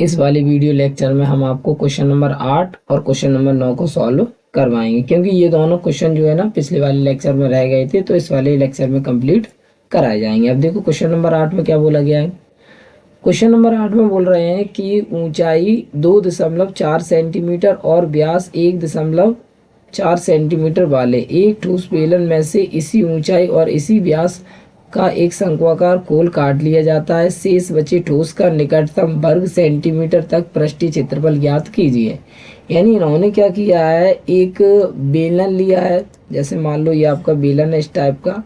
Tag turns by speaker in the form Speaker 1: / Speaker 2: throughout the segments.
Speaker 1: इस वाली video lecture में हम आपको क्वेश्चन नंबर 8 और क्वेश्चन नंबर 9 को सॉल्व करवाएंगे, क्योंकि ये दोनों क्वेश्चन जो है ना पिछले वाले लेक्चर में रह गए थे, तो इस वाले लेक्चर में कंप्लीट कराए जाएंगे। अब देखो क्वेश्चन नंबर 8 में क्या बोला गया है। क्वेश्चन नंबर 8 में बोल रहे हैं कि ऊंचाई 2.4 सेंटीमीटर और व्यास 1.4 सेंटीमीटर वाले एक ठोस बेलन में से इसी ऊंचाई और इसी व्यास का एक शंक्वाकार खोल काट लिया जाता है। शेष बचे ठोस का निकटतम वर्ग सेंटीमीटर तक पृष्ठीय क्षेत्रफल ज्ञात कीजिए। यानी इन्होंने क्या किया है, एक बेलन लिया है, जैसे मान लो ये आपका बेलन है इस टाइप का,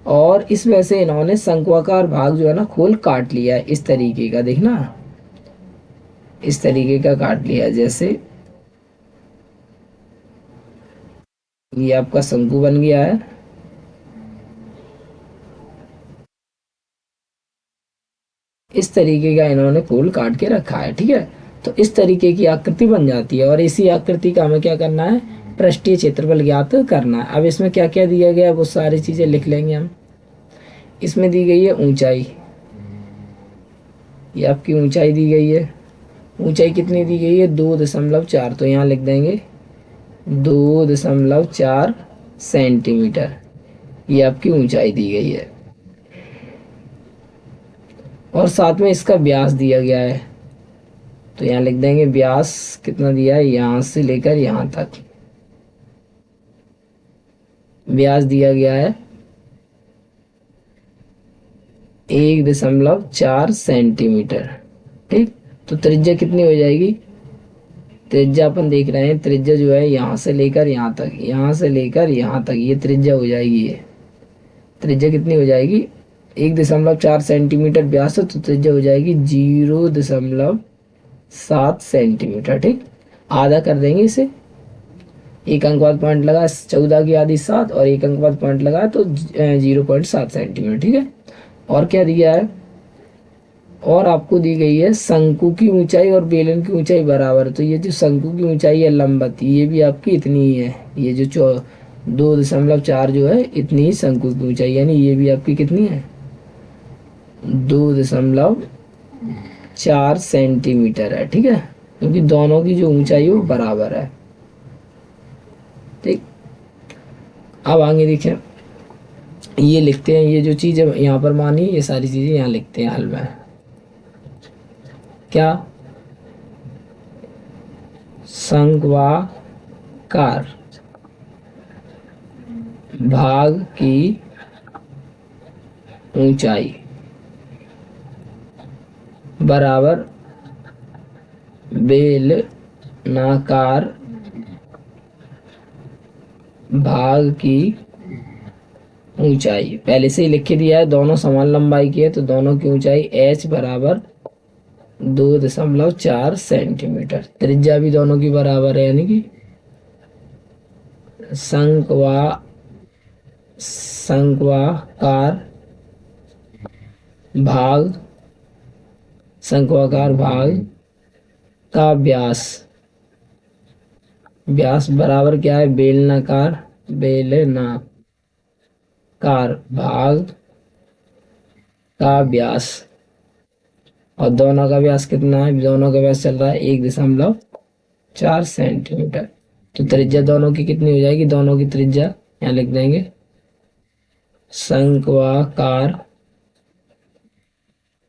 Speaker 1: और इसमें से इन्होंने शंक्वाकार भाग जो है ना खोल काट लिया है इस तरीके का। देखना इस तरीके का काट लिया है, जैसे ये आपका शंकु बन गया है। इस तरीके का इन्होंने खोल काट के रखा है, ठीक है। तो इस तरीके की आकृति बन जाती है और इसी आकृति का हमें क्या करना है, पृष्ठीय क्षेत्रफल ज्ञात करना है। अब इसमें क्या क्या दिया गया है वो सारी चीजें लिख लेंगे हम। इसमें दी गई है ऊंचाई, ये आपकी ऊंचाई दी गई है। ऊंचाई कितनी दी गई है, 2.4, तो यहाँ लिख देंगे 2.4 सेंटीमीटर, ये आपकी ऊंचाई दी गई है। और साथ में इसका व्यास दिया गया है, तो यहाँ लिख देंगे व्यास कितना दिया है, यहाँ से लेकर यहाँ तक व्यास दिया गया है 1.4 सेंटीमीटर, ठीक। तो त्रिज्या कितनी हो जाएगी, त्रिज्या अपन देख रहे हैं, त्रिज्या जो है यहाँ से लेकर यहाँ तक, यहाँ से लेकर यहाँ तक, ये त्रिज्या हो जाएगी। ये त्रिज्या कितनी हो जाएगी, 1.4 सेंटीमीटर व्यास है, तो त्रिज्या हो जाएगी 0.7 सेंटीमीटर, ठीक। आधा कर देंगे इसे, एक अंक बाद पॉइंट लगा, 14 की आधी 7, और एक अंक बाद पॉइंट लगा तो 0.7 सेंटीमीटर, ठीक है। और क्या दिया है, और आपको दी गई है शंकु की ऊंचाई और बेलन की ऊंचाई बराबर। तो ये जो शंकु की ऊंचाई है लंबवत, ये भी आपकी इतनी ही है, ये जो 2.4 जो है इतनी ही शंकु की ऊंचाई, यानी ये भी आपकी कितनी है, 2.4 सेंटीमीटर है, ठीक है, क्योंकि दोनों की जो ऊंचाई है वो बराबर है, ठीक। अब आगे देखें, ये लिखते हैं, ये जो चीज़ यहाँ पर मानी ये सारी चीज़ें यहाँ लिखते हैं हल में। क्या, शंक्वाकार भाग की ऊंचाई बराबर बेलनाकार भाग की ऊंचाई। पहले से ही लिख के दिया है, दोनों समान लंबाई की है, तो दोनों की ऊंचाई h बराबर 2.4 सेंटीमीटर। त्रिज्या भी दोनों की बराबर है, यानी कि शंक्वाकार भाग का व्यास बराबर क्या है, बेलनाकार भाग का व्यास, और दोनों का व्यास कितना है, दोनों का व्यास चल रहा है 1.4 सेंटीमीटर। तो त्रिज्या दोनों की कितनी हो जाएगी, दोनों की त्रिज्या यहाँ लिख देंगे, शंक्वाकार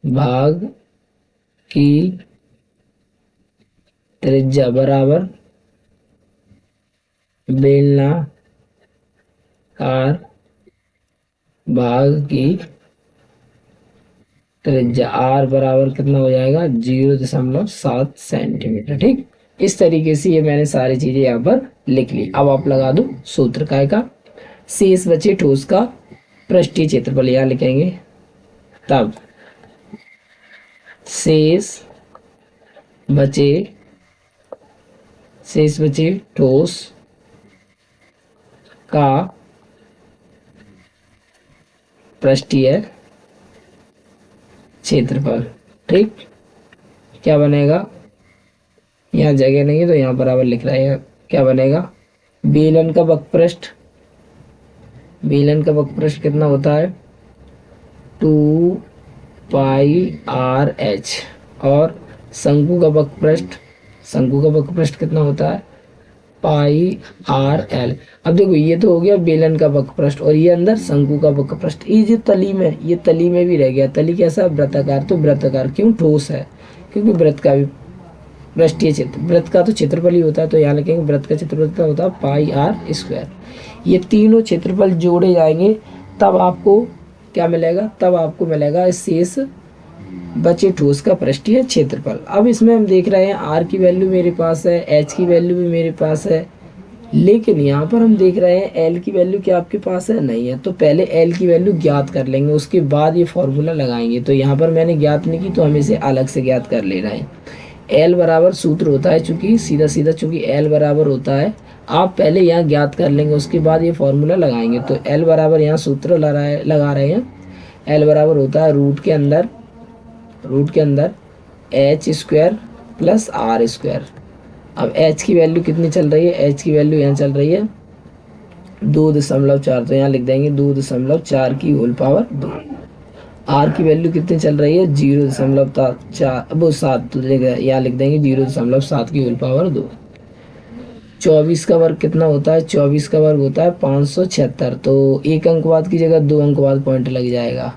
Speaker 1: भाग की त्रिज्या बराबर बेलनाकार भाग की त्रिज्या, r बराबर कितना हो जाएगा, 0.7 सेंटीमीटर, ठीक। इस तरीके से ये मैंने सारी चीजें यहाँ पर लिख ली। अब आप लगा दो सूत्र काय का, शेष बचे ठोस का पृष्ठीय क्षेत्रफल, यहाँ लिखेंगे, तब शेष बचे ठोस का पृष्ठीय क्षेत्रफल, ठीक। क्या बनेगा, यहाँ जगह नहीं है तो यहाँ बराबर लिख रहे हैं, क्या बनेगा, बेलन का वक्रपृष्ठ कितना होता है, 2 पाई r h, और शंकु का वक्रपृष्ठ, शंकु का वक्रपृष्ठ कितना होता है पाई आर एल। अब देखो ये तो हो गया बेलन का वक्रपृष्ठ और ये अंदर शंकु का वक्रपृष्ठ। ये जो तली में, ये तली में भी रह गया। तली कैसा वृत्ताकार, तो वृत्ताकार क्यों, ठोस है, क्योंकि वृत्त का भी पृष्ठीय क्षेत्र, वृत्त का तो क्षेत्रफल ही होता है, तो यहाँ लिखेंगे वृत्त का क्षेत्रफल कितना होता है पाई आर स्क्वायर। ये तीनों क्षेत्रफल जोड़े जाएंगे तब आपको क्या मिलेगा, तब आपको मिलेगा शेष बचे ठोस का पृष्ठीय क्षेत्रफल। अब इसमें हम देख रहे हैं आर की वैल्यू मेरे पास है, एच की वैल्यू भी मेरे पास है, लेकिन यहाँ पर हम देख रहे हैं एल की वैल्यू क्या आपके पास है, नहीं है। तो पहले एल की वैल्यू ज्ञात कर लेंगे, उसके बाद ये फॉर्मूला लगाएंगे। तो यहाँ पर मैंने ज्ञात नहीं की तो हम इसे अलग से ज्ञात कर ले रहे हैं। एल बराबर सूत्र होता है, चूंकि सीधा सीधा चूंकि एल बराबर होता है, आप पहले यहाँ ज्ञात कर लेंगे, उसके बाद ये फॉर्मूला लगाएंगे। तो एल बराबर यहाँ सूत्र लगा रहे हैं। एल बराबर होता है रूट के अंदर H square plus R square. अब एच की वैल्यू कितनी चल रही है, एच की वैल्यू यहाँ चल रही है 2.4, तो यहाँ लिख देंगे 2.4 की होल पावर 2। आर की वैल्यू कितनी चल रही है 0.4 वो 7, तो यहाँ लिख देंगे 0.7 की होल पावर 2। 24 का वर्ग कितना होता है, 24 का वर्ग होता है 576, तो एक अंकवाद की जगह 2 अंकवाद पॉइंट लग जाएगा।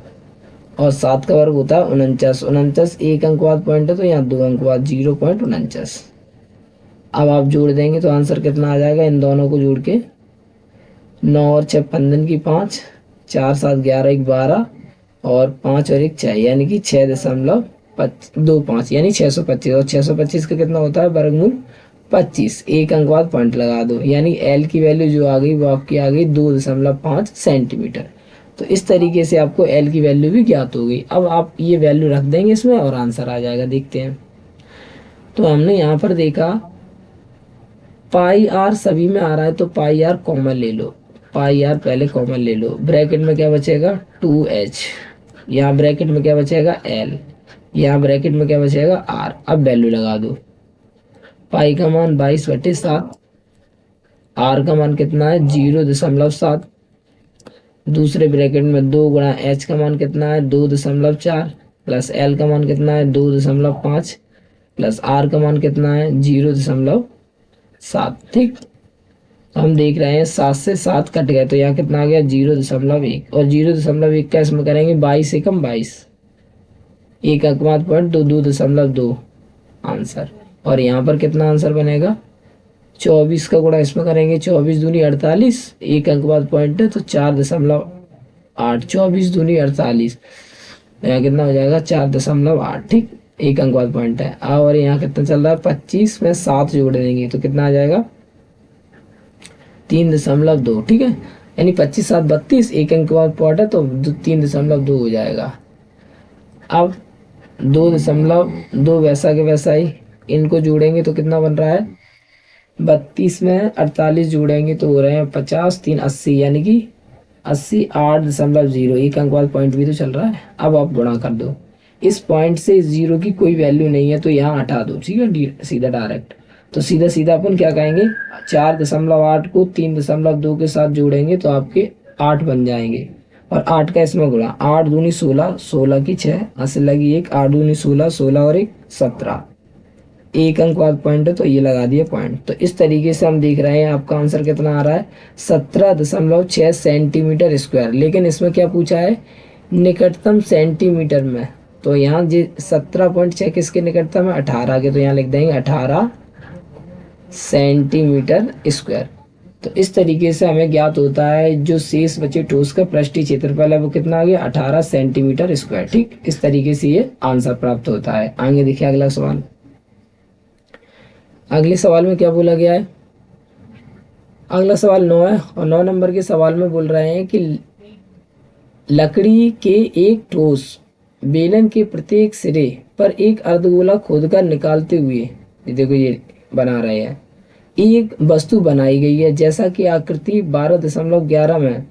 Speaker 1: और 7 का वर्ग होता है 49, एक अंकवाद पॉइंट है तो यहाँ 2 अंकवाद 0.49। अब आप जोड़ देंगे तो आंसर कितना आ जाएगा, इन दोनों को जोड़ के 9 और 6 15 की 5, 4 7 11 1 12 और 5 और 1 6, यानी कि 6.25 यानी 625। और 625 का कितना होता है वर्गमूल 25, एक अंकवाद पॉइंट लगा दो, यानी एल की वैल्यू जो आ गई वो आपकी आ गई 2.5 सेंटीमीटर। तो इस तरीके से आपको एल की वैल्यू भी ज्ञात हो गई। अब आप ये वैल्यू रख देंगे इसमें और आंसर आ जाएगा। देखते हैं, तो हमने यहाँ पर देखा पाई आर सभी में आ रहा है, तो पाई आर कॉमन ले लो, पाई आर पहले कॉमन ले लो। ब्रैकेट में क्या बचेगा 2h, यहाँ ब्रैकेट में क्या बचेगा l, यहाँ ब्रैकेट में क्या बचेगा r। अब वैल्यू लगा दो, पाई का मान 22/7, r का मान कितना है 0.7, दूसरे ब्रैकेट में 2 गुणा h का मान कितना है 2.4 प्लस l का मान कितना है 2.5 प्लस r का मान कितना है 0.7। ठीक, तो हम देख रहे हैं 7 से 7 कट गए, तो यहाँ कितना आ गया 0.1, और 0.1 का इसमें करेंगे 22 एकम 22, एक अंकवाद पॉइंट 2.2 आंसर। और यहाँ पर कितना आंसर बनेगा 24 का गुणा इसमें करेंगे 24 दूनी 48, एक अंकवाद पॉइंट है तो 4.8, 24 दूनी 48, यहाँ कितना हो जाएगा 4.8। ठीक, एक अंकवाद पॉइंट है। और यहाँ कितना चल रहा है 25 में 7 जोड़ देंगे तो कितना आ जाएगा 3.2। ठीक है, यानी 25 7 32, एक अंकवाद पॉइंट है तो 3.2 हो जाएगा। अब 2.2 वैसा के वैसा ही इनको जोड़ेंगे तो कितना बन रहा है 32 में 48 जोड़ेंगे तो हो रहे हैं 50, 3 80, यानी कि 80 8.0, एक अंकवाद पॉइंट भी तो चल रहा है। अब आप गुणा कर दो, इस पॉइंट से 0 की कोई वैल्यू नहीं है तो यहाँ हटा दो। ठीक है, सीधा डायरेक्ट, तो सीधा सीधा अपन क्या कहेंगे 4.8 को 3.2 के साथ जोड़ेंगे तो आपके 8 बन जाएंगे, और 8 का इसमें गुणा, 8 दूनी 16, 16 की 6, हासिल लगी 1, 8 दूनी 16, 16 और 1 17, एक अंकवाद पॉइंट है तो ये लगा दिया पॉइंट। तो इस तरीके से हम देख रहे हैं आपका आंसर कितना आ रहा है 17.6 सेंटीमीटर स्क्वायर। लेकिन इसमें क्या पूछा है निकटतम सेंटीमीटर में, तो यहाँ जी 17.6 किसके निकटतम है 18 के, तो यहाँ लिख देंगे 18 सेंटीमीटर स्क्वायर। तो इस तरीके से हमें ज्ञात होता है जो शेष बचे ठोस का पृष्ठीय क्षेत्रफल है वो कितना आ गया 18 सेंटीमीटर स्क्वायर। ठीक, इस तरीके से ये आंसर प्राप्त होता है। आगे देखिए अगला सवाल। अगले सवाल में क्या बोला गया है, अगला सवाल 9 है, और 9 नंबर के सवाल में बोल रहे हैं कि लकड़ी के एक ठोस बेलन के प्रत्येक सिरे पर एक अर्धगोला खोदकर निकालते हुए, देखो ये बना रहे हैं, एक वस्तु बनाई गई है जैसा कि आकृति 12.11 में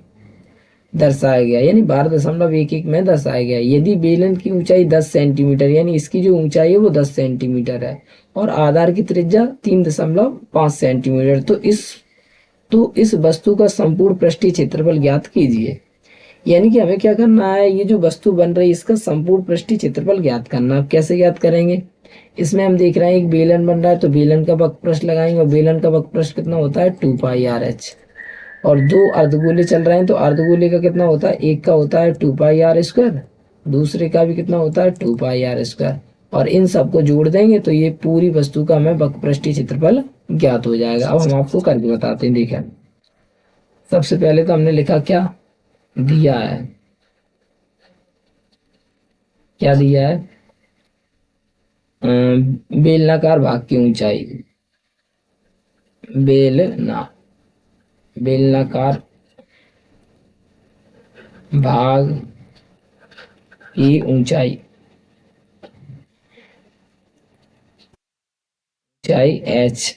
Speaker 1: दर्शाया गया, यानी 12.11 में दर्शाया गया। यदि बेलन की ऊंचाई 10 सेंटीमीटर, यानी इसकी जो ऊंचाई है वो 10 सेंटीमीटर है, और आधार की त्रिज्या 3.5 सेंटीमीटर, तो इस वस्तु का संपूर्ण पृष्ठीय क्षेत्रफल ज्ञात कीजिए। यानी कि हमें क्या करना है, ये जो वस्तु बन रही है इसका संपूर्ण पृष्ठीय क्षेत्रफल ज्ञात करना। अब कैसे ज्ञात करेंगे, इसमें हम देख रहे हैं एक बेलन बन रहा है, तो बेलन का वक्रपृष्ठ लगाएंगे और बेलन का वक्रपृष्ठ कितना होता है 2πr/h। और दो अर्धगोले चल रहे हैं तो अर्धगोले का कितना होता है, एक का होता है 2πr², दूसरे का भी कितना होता है 2πr²। और इन सबको जोड़ देंगे तो ये पूरी वस्तु का हमें वक्रपृष्ठीय क्षेत्रफल ज्ञात हो जाएगा। अब हम आपको करके बताते हैं। देखें, सबसे पहले तो हमने लिखा क्या दिया है, क्या दिया है, बेलनाकार भाग की ऊंचाई, बेलनाकार भाग की ऊंचाई h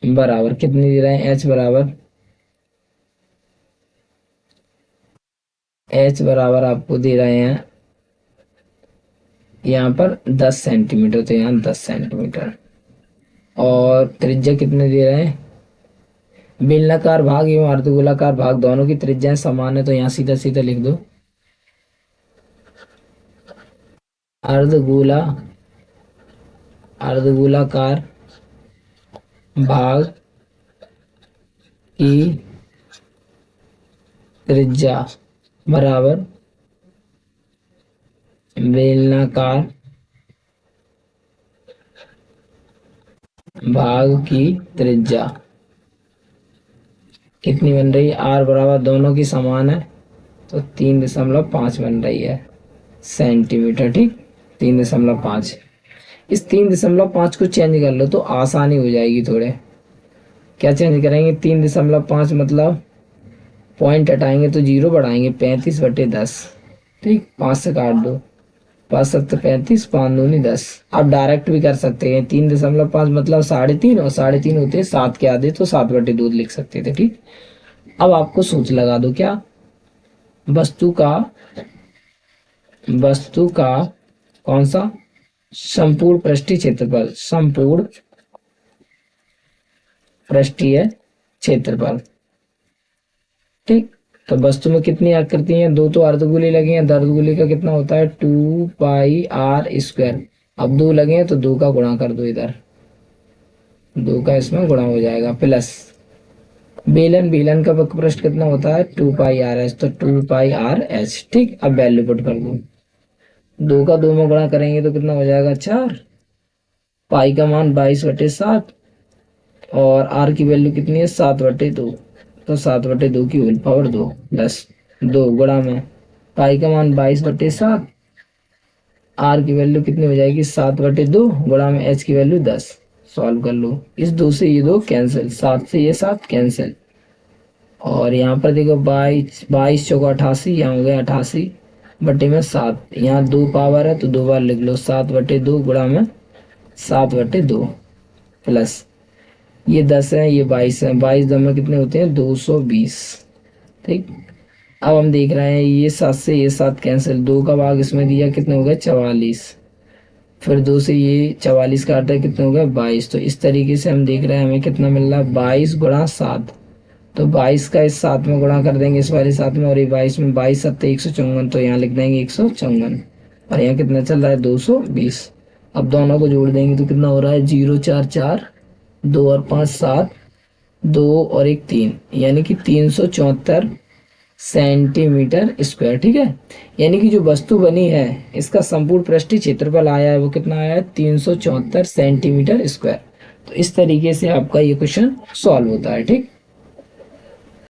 Speaker 1: बराबर कितनी दे रहे हैं, h बराबर आपको दे रहे हैं यहाँ पर 10 सेंटीमीटर, तो यहाँ 10 सेंटीमीटर। और त्रिज्या कितने दे रहे हैं, बेलनाकार भाग एवं अर्धगोलाकार भाग दोनों की त्रिज्याएं समान है, तो यहाँ सीधा सीधा लिख दो अर्धगोलाकार भाग की त्रिज्या बराबर बेलनाकार भाग की त्रिज्या कितनी बन रही है, r बराबर दोनों की समान है तो 3.5 बन रही है सेंटीमीटर। ठीक, 3.5। इस 3.5 को चेंज कर लो तो आसानी हो जाएगी थोड़े। क्या चेंज करेंगे, 3.5 मतलब पॉइंट हटाएंगे तो 0 बढ़ाएंगे, 35/10। ठीक, 5 से काट दो, 5 7 35, 5 दूनी 10। आप डायरेक्ट भी कर सकते हैं, 3.5 मतलब 3.5 और 3.5 होते हैं 7 के आधे, तो 7/2 लिख सकते थे। ठीक, अब आपको सूत्र लगा दो, क्या वस्तु का कौन सा संपूर्ण पृष्ठीय क्षेत्रफल, संपूर्ण पृष्ठीय क्षेत्रफल। ठीक, तो वस्तु में कितनी आकृति है, दो तो अर्धगोले लगे हैं, अर्धगोले का कितना होता है 2πr²। अब 2 लगे हैं तो 2 का गुणा कर दो, इधर 2 का इसमें गुणा हो जाएगा, प्लस बेलन का वक्रपृष्ठ कितना होता है 2πr/h, तो 2πr/h। ठीक, अब वैल्यू पुट कर दो, 2 का 2 में गुणा करेंगे तो कितना हो जाएगा 4, पाई का मान 22/7 और आर की वैल्यू कितनी है 7/2, तो 7/2 की होल पावर 2 प्लस 2 गुणा में पाई का मान 22/7, आर की वैल्यू कितनी हो जाएगी 7/2 गुणा में एच की वैल्यू 10। सॉल्व कर लो, इस 2 से ये 2 कैंसिल, 7 से ये 7 कैंसिल, और यहाँ पर देखो 22 चौका 88, यहाँ हो गया 88/7। यहाँ 2 पावर है तो 2 बार लिख लो, 7/2 गुणा में 7/2 प्लस ये 10 है, ये 22 है, 22 दम में कितने होते हैं 220। ठीक, अब हम देख रहे हैं ये 7 से ये 7 कैंसिल, 2 का भाग इसमें दिया कितने हो गए 44, फिर 2 से ये 44 काटते हैं कितने हो गए 22। तो इस तरीके से हम देख रहे हैं हमें कितना मिल रहा है 22 गुणा 7, तो 22 का इस 7 में गुणा कर देंगे, इस वाले 7 में, और ये 22 में 22 7 154, तो यहाँ लिख देंगे 154, और यहाँ कितना चल रहा है 220। अब दोनों को जोड़ देंगे तो कितना हो रहा है 0 4 4, 2 और 5 7, 2 और 1 3, यानी कि 374 सेंटीमीटर स्क्वायर। ठीक है, यानी कि जो वस्तु बनी है इसका संपूर्ण पृष्ठीय क्षेत्रफल आया है वो कितना आया है 374 सेंटीमीटर स्क्वायर। तो इस तरीके से आपका ये क्वेश्चन सॉल्व होता है। ठीक।